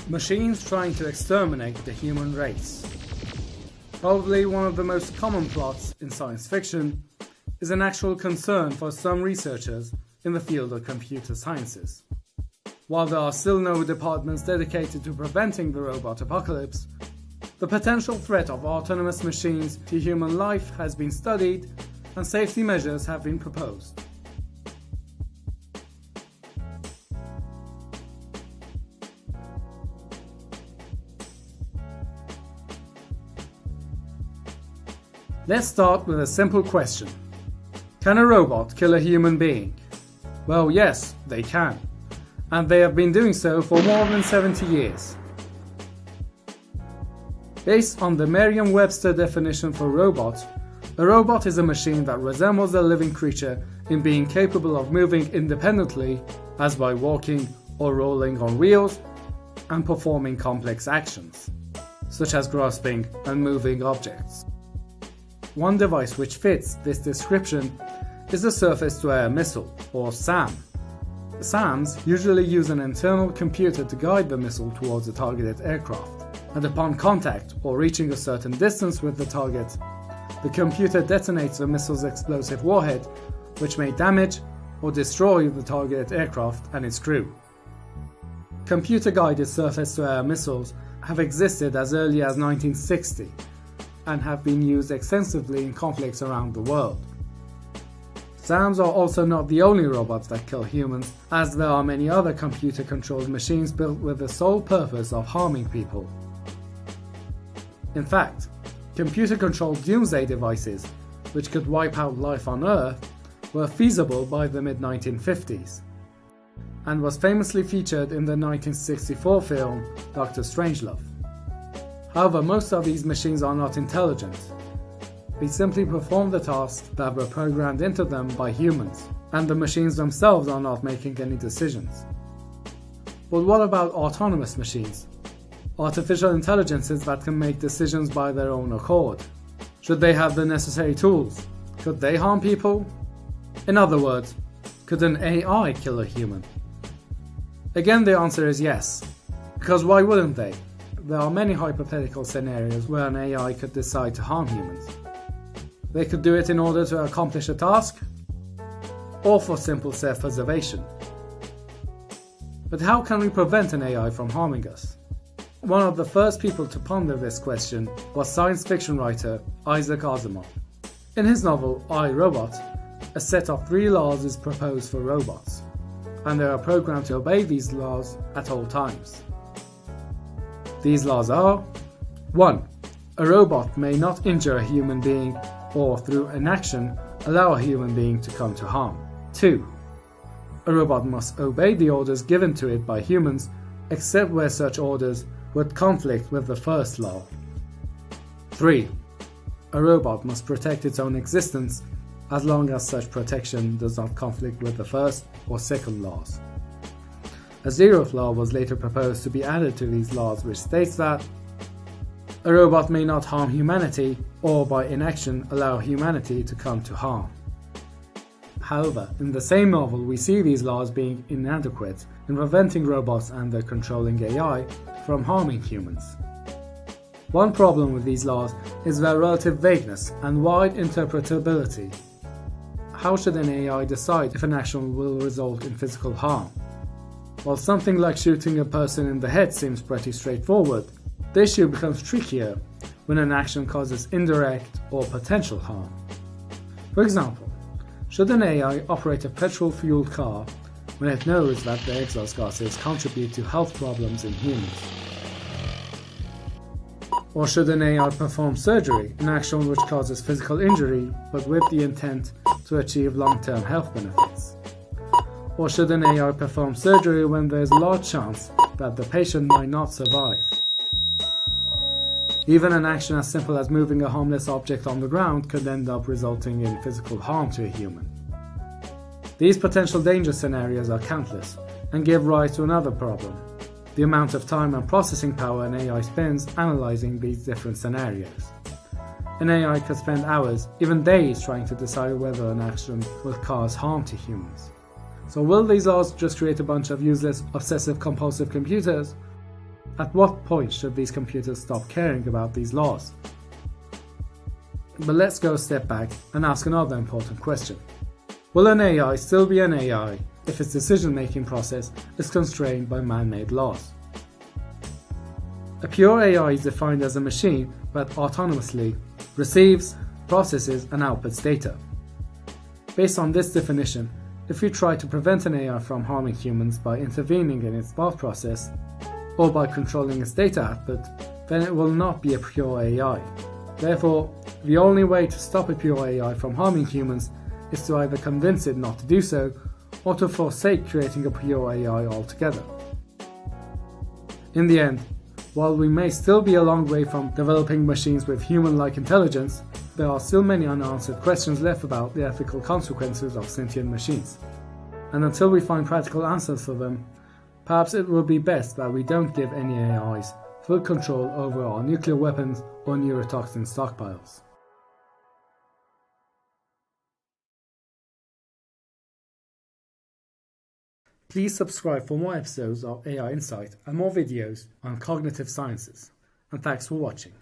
Machines trying to exterminate the human race. Probably one of the most common plots in science fiction is an actual concern for some researchers in the field of computer sciences. While there are still no departments dedicated to preventing the robot apocalypse, the potential threat of autonomous machines to human life has been studied and safety measures have been proposed. Let's start with a simple question. Can a robot kill a human being? Well, yes, they can. And they have been doing so for more than 70 years. Based on the Merriam-Webster definition for robot, a robot is a machine that resembles a living creature in being capable of moving independently, as by walking or rolling on wheels, and performing complex actions, such as grasping and moving objects. One device which fits this description is the Surfacetoair missile, or SAM. SAMs usually use an internal computer to guide the missile towards a targeted aircraft, and upon contact or reaching a certain distance with the target, the computer detonates the missile's explosive warhead, which may damage or destroy the targeted aircraft and its crew. Computer-guided surface-to-air missiles have existed as early as 1960 and have been used extensively in conflicts around the world. SAMs are also not the only robots that kill humans, as there are many other computer-controlled machines built with the sole purpose of harming people. In fact, computer-controlled doomsday devices, which could wipe out life on Earth, were feasible by the mid-1950s, and was famously featured in the 1964 film Dr. Strangelove. However, most of these machines are not intelligent. They simply perform the tasks that were programmed into them by humans, and the machines themselves are not making any decisions. But what about autonomous machines? Artificial intelligences that can make decisions by their own accord. Should they have the necessary tools? Could they harm people? In other words, could an AI kill a human? Again, the answer is yes, because why wouldn't they? There are many hypothetical scenarios where an AI could decide to harm humans. They could do it in order to accomplish a task, or for simple self-preservation. But how can we prevent an AI from harming us? One of the first people to ponder this question was science fiction writer Isaac Asimov. In his novel I, Robot, a set of 3 laws is proposed for robots, and they are programmed to obey these laws at all times. These laws are: 1. A robot may not injure a human being or, through inaction, allow a human being to come to harm. 2. A robot must obey the orders given to it by humans, except where such orders would conflict with the first law. 3. A robot must protect its own existence as long as such protection does not conflict with the first or second laws. A 0th law was later proposed to be added to these laws, which states that a robot may not harm humanity or by inaction allow humanity to come to harm. However, in the same novel we see these laws being inadequate in preventing robots and their controlling AI from harming humans. One problem with these laws is their relative vagueness and wide interpretability. How should an AI decide if an action will result in physical harm? While something like shooting a person in the head seems pretty straightforward, the issue becomes trickier when an action causes indirect or potential harm. For example, should an AI operate a petrol-fueled car when it knows that the exhaust gases contribute to health problems in humans? Or should an AI perform surgery, an action which causes physical injury but with the intent to achieve long-term health benefits? Or should an AI perform surgery when there is a large chance that the patient might not survive? Even an action as simple as moving a harmless object on the ground could end up resulting in physical harm to a human. These potential danger scenarios are countless and give rise to another problem: the amount of time and processing power an AI spends analyzing these different scenarios. An AI could spend hours, even days, trying to decide whether an action will cause harm to humans. So will these laws just create a bunch of useless, obsessive-compulsive computers? At what point should these computers stop caring about these laws? But let's go a step back and ask another important question. Will an AI still be an AI if its decision-making process is constrained by man-made laws? A pure AI is defined as a machine that autonomously receives, processes, and outputs data. Based on this definition, if you try to prevent an AI from harming humans by intervening in its thought process, or by controlling its data output, then it will not be a pure AI. Therefore, the only way to stop a pure AI from harming humans is to either convince it not to do so, or to forsake creating a pure AI altogether. In the end, while we may still be a long way from developing machines with human-like intelligence, there are still many unanswered questions left about the ethical consequences of sentient machines. And until we find practical answers for them, perhaps it will be best that we don't give any AIs full control over our nuclear weapons or neurotoxin stockpiles. Please subscribe for more episodes of AI Insight and more videos on cognitive sciences. And thanks for watching.